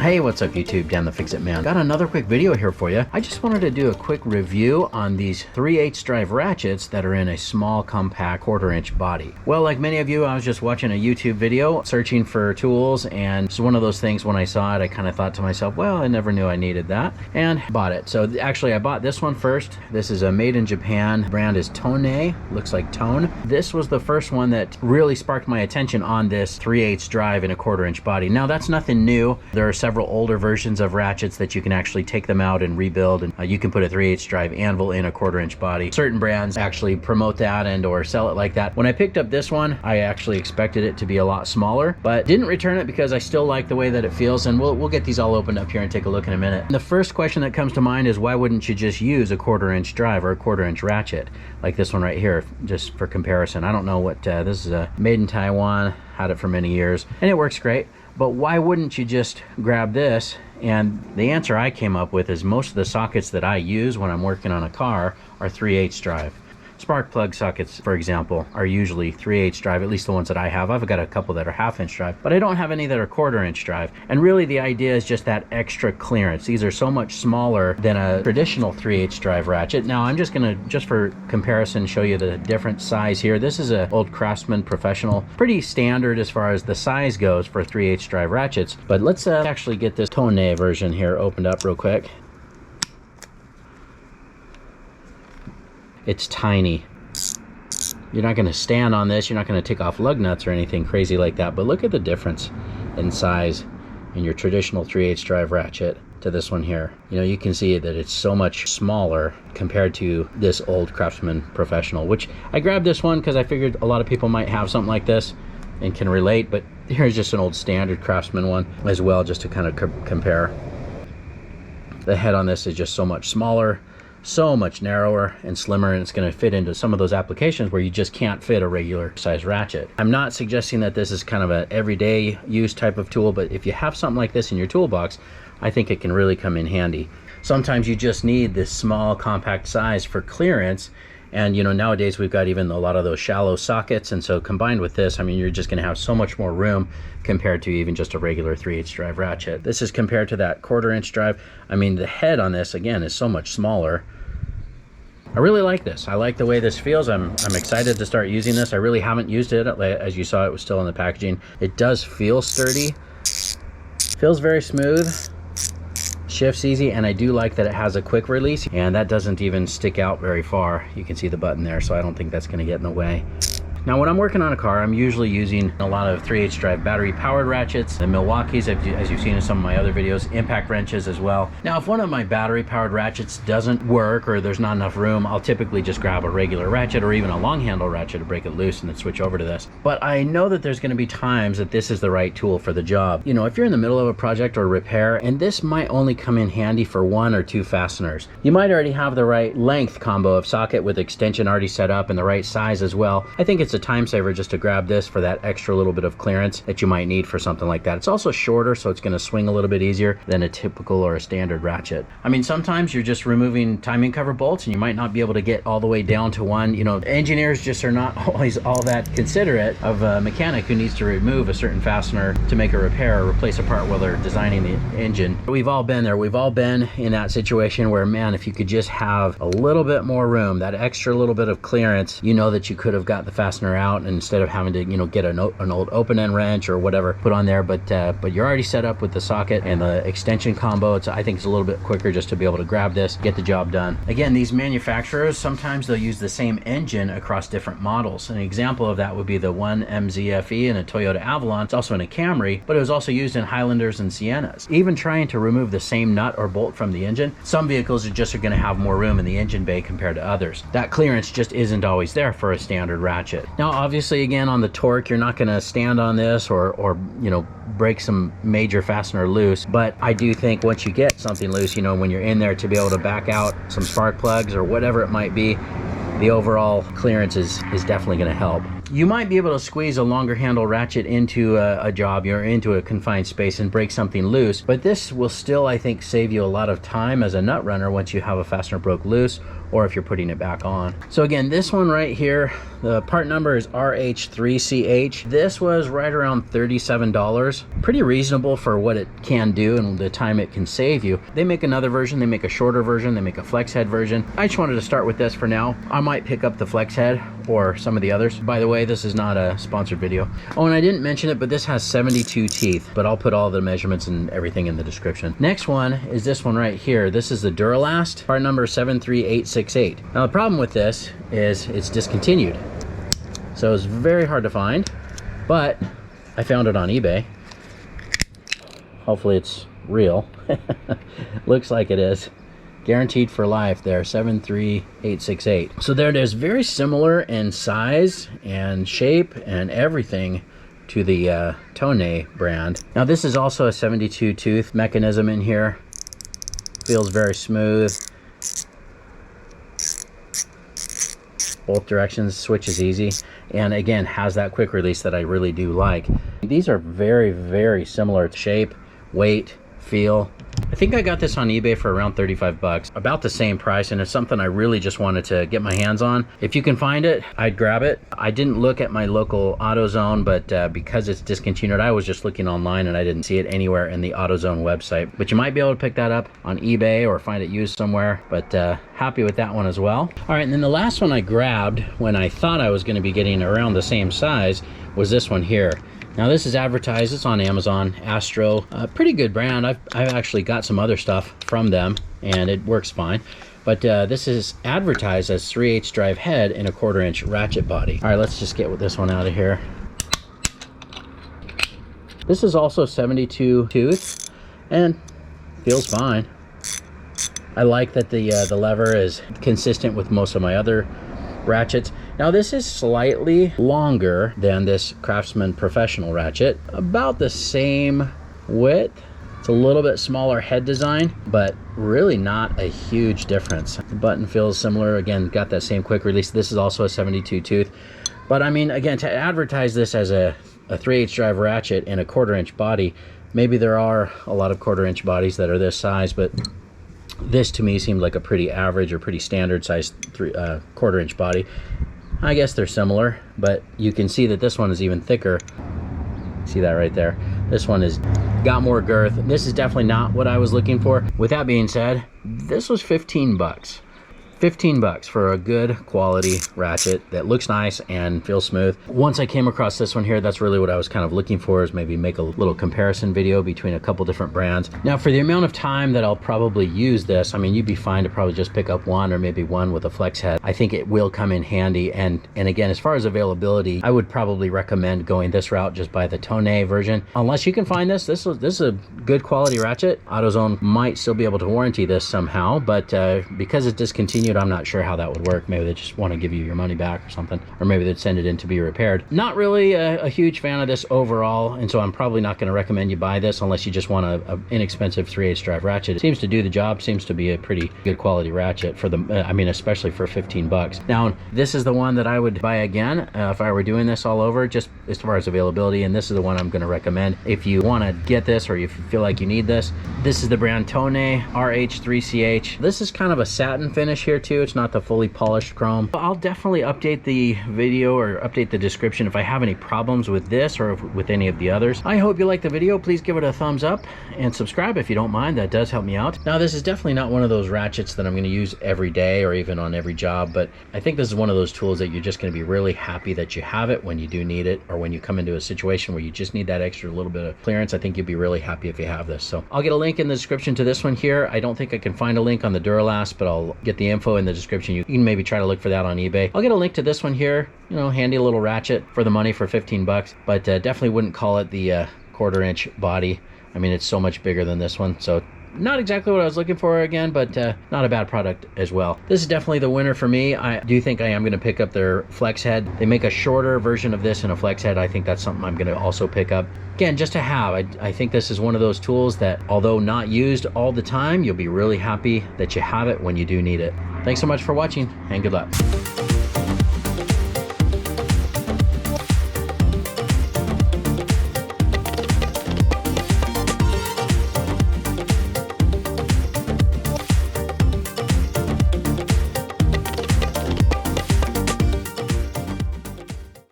Hey, what's up YouTube? Dan the Fix-It Man. Got another quick video here for you. I just wanted to do a quick review on these 3/8 drive ratchets that are in a small, compact 1/4" body. Well, like many of you, I was just watching a YouTube video, searching for tools, and it's one of those things when I saw it, I kind of thought to myself, well, I never knew I needed that, and bought it. So actually, I bought this one first. This is a made in Japan. The brand is Tone, looks like Tone. This was the first one that really sparked my attention on this 3/8 drive in a 1/4" body. Now, that's nothing new. There are several older versions of ratchets that you can actually take them out and rebuild, and you can put a 3/8 drive anvil in a 1/4" body. Certain brands actually promote that and or sell it like that. When I picked up this one, I actually expected it to be a lot smaller, but didn't return it because I still like the way that it feels, and we'll get these all opened up here and take a look in a minute. And the first question that comes to mind is, why wouldn't you just use a 1/4" drive or a 1/4" ratchet like this one right here, just for comparison? I don't know what this is, a made in Taiwan, had it for many years, and it works great. But why wouldn't you just grab this? And the answer I came up with is most of the sockets that I use when I'm working on a car are 3/8 drive. Spark plug sockets, for example, are usually 3/8 drive, at least the ones that I have. I've got a couple that are 1/2" drive, but I don't have any that are 1/4" drive. And really the idea is just that extra clearance. These are so much smaller than a traditional 3/8 drive ratchet. Now I'm just gonna, just for comparison, show you the different size here. This is an old Craftsman Professional, pretty standard as far as the size goes for 3/8 drive ratchets. But let's actually get this Tone version here opened up real quick. It's tiny. You're not going to stand on this, you're not going to take off lug nuts or anything crazy like that, but look at the difference in size in your traditional 3/8 drive ratchet to this one here. You know, you can see that it's so much smaller compared to this old Craftsman Professional, which I grabbed this one because I figured a lot of people might have something like this and can relate, but here's just an old standard Craftsman one as well, just to kind of compare. The head on this is just so much smaller, so much narrower and slimmer, and it's going to fit into some of those applications where you just can't fit a regular size ratchet. I'm not suggesting that this is kind of an everyday use type of tool, but if you have something like this in your toolbox, I think it can really come in handy. Sometimes you just need this small compact size for clearance, and you know, nowadays we've got even a lot of those shallow sockets, and so combined with this, I mean, you're just going to have so much more room compared to even just a regular 3/8 drive ratchet. This is compared to that 1/4" drive. I mean, the head on this again is so much smaller. I really like this. I like the way this feels. I'm excited to start using this. I really haven't used it. As you saw, it was still in the packaging. It does feel sturdy. Feels very smooth. Shifts easy, and I do like that it has a quick release, and that doesn't even stick out very far. You can see the button there, so I don't think that's going to get in the way. Now, when I'm working on a car, I'm usually using a lot of 3/8 drive battery powered ratchets, the Milwaukee's, as you've seen in some of my other videos, impact wrenches as well. Now, if one of my battery powered ratchets doesn't work or there's not enough room, I'll typically just grab a regular ratchet or even a long handle ratchet to break it loose and then switch over to this. But I know that there's going to be times that this is the right tool for the job. You know, if you're in the middle of a project or repair, and this might only come in handy for 1 or 2 fasteners. You might already have the right length combo of socket with extension already set up and the right size as well. I think it's a time saver just to grab this for that extra little bit of clearance that you might need for something like that. It's also shorter, so it's going to swing a little bit easier than a typical or a standard ratchet. I mean, sometimes you're just removing timing cover bolts and you might not be able to get all the way down to one. You know, engineers just are not always all that considerate of a mechanic who needs to remove a certain fastener to make a repair or replace a part while they're designing the engine. We've all been there. We've all been in that situation where, man, if you could just have a little bit more room, that extra little bit of clearance, you know that you could have got the fastener out, and instead of having to, you know, get an old open-end wrench or whatever put on there, but you're already set up with the socket and the extension combo. I think it's a little bit quicker just to be able to grab this, get the job done. Again, these manufacturers, sometimes they'll use the same engine across different models. An example of that would be the 1MZ-FE in a Toyota Avalon. It's also in a Camry, but it was also used in Highlanders and Siennas. Even trying to remove the same nut or bolt from the engine, some vehicles are just going to have more room in the engine bay compared to others. That clearance just isn't always there for a standard ratchet. Now, obviously, again, on the torque, you're not going to stand on this or you know, break some major fastener loose, but I do think once you get something loose, you know, when you're in there, to be able to back out some spark plugs or whatever it might be, the overall clearance is definitely going to help. You might be able to squeeze a longer handle ratchet into a job, you're into a confined space, and break something loose, but this will still, I think, save you a lot of time as a nut runner once you have a fastener broke loose, or if you're putting it back on. So again, this one right here, the part number is RH3CH. This was right around $37. Pretty reasonable for what it can do and the time it can save you. They make another version, they make a shorter version, they make a flex head version. I just wanted to start with this for now. I might pick up the flex head or some of the others. By the way, this is not a sponsored video. Oh, and I didn't mention it, but this has 72 teeth, but I'll put all the measurements and everything in the description. Next one is this one right here. This is the Duralast, part number 73868. Now the problem with this is it's discontinued. So it's very hard to find, but I found it on eBay. Hopefully it's real. Looks like it is. Guaranteed for life there, 73868. So there it is, very similar in size and shape and everything to the Tone brand. Now this is also a 72 tooth mechanism in here. Feels very smooth. Both directions, switch is easy. And again, has that quick release that I really do like. These are very, very similar to shape, weight, feel. I think I got this on eBay for around 35 bucks, about the same price, and it's something I really just wanted to get my hands on. If you can find it, I'd grab it. I didn't look at my local AutoZone, but because it's discontinued, I was just looking online and I didn't see it anywhere in the AutoZone website. But you might be able to pick that up on eBay or find it used somewhere, but happy with that one as well. All right, and then the last one I grabbed when I thought I was gonna be getting around the same size was this one here. Now this is advertised, it's on Amazon, Astro, pretty good brand. I've actually got some other stuff from them and it works fine. But this is advertised as 3/8 drive head in a 1/4 inch ratchet body. All right, let's just get this one out of here. This is also 72 tooth and feels fine. I like that the lever is consistent with most of my other ratchets. Now this is slightly longer than this Craftsman Professional ratchet, about the same width. It's a little bit smaller head design, but really not a huge difference. The button feels similar. Again, got that same quick release. This is also a 72 tooth. But I mean, again, to advertise this as a 3/8 drive ratchet in a 1/4 inch body, maybe there are a lot of 1/4 inch bodies that are this size, but this to me seemed like a pretty average or pretty standard size 1/4 inch body. I guess they're similar, but you can see that this one is even thicker. See that right there? This one has got more girth. This is definitely not what I was looking for. With that being said, this was 15 bucks. 15 bucks for a good quality ratchet that looks nice and feels smooth. Once I came across this one here, that's really what I was kind of looking for, is maybe make a little comparison video between a couple different brands. Now for the amount of time that I'll probably use this, I mean, you'd be fine to probably just pick up one or maybe one with a flex head. I think it will come in handy. And again, as far as availability, I would probably recommend going this route, just buy the Tone version. Unless you can find this is a good quality ratchet. AutoZone might still be able to warranty this somehow, but because it's discontinued, I'm not sure how that would work. Maybe they just want to give you your money back or something, or maybe they'd send it in to be repaired. Not really a huge fan of this overall, and so I'm probably not going to recommend you buy this unless you just want a inexpensive 3/8 drive ratchet. It seems to do the job, seems to be a pretty good quality ratchet for the, I mean, especially for 15 bucks. Now, this is the one that I would buy again if I were doing this all over, just as far as availability, and this is the one I'm going to recommend if you want to get this or you feel like you need this. This is the brand Tone RH3CH. This is kind of a satin finish here too. It's not the fully polished chrome. I'll definitely update the video or update the description if I have any problems with this or with any of the others. I hope you like the video. Please give it a thumbs up and subscribe if you don't mind. That does help me out. Now, this is definitely not one of those ratchets that I'm going to use every day or even on every job, but I think this is one of those tools that you're just going to be really happy that you have it when you do need it, or when you come into a situation where you just need that extra little bit of clearance. I think you'll be really happy if you have this. So I'll get a link in the description to this one here. I don't think I can find a link on the Duralast, but I'll get the info in the description. You can maybe try to look for that on eBay. I'll get a link to this one here. You know, handy little ratchet for the money for 15 bucks, but definitely wouldn't call it the 1/4 inch body. I mean, it's so much bigger than this one, so not exactly what I was looking for again, but not a bad product as well. This is definitely the winner for me. I do think I am going to pick up their flex head. They make a shorter version of this in a flex head. I think that's something I'm going to also pick up. Again, just to have. I think this is one of those tools that, although not used all the time, you'll be really happy that you have it when you do need it. Thanks so much for watching, and good luck.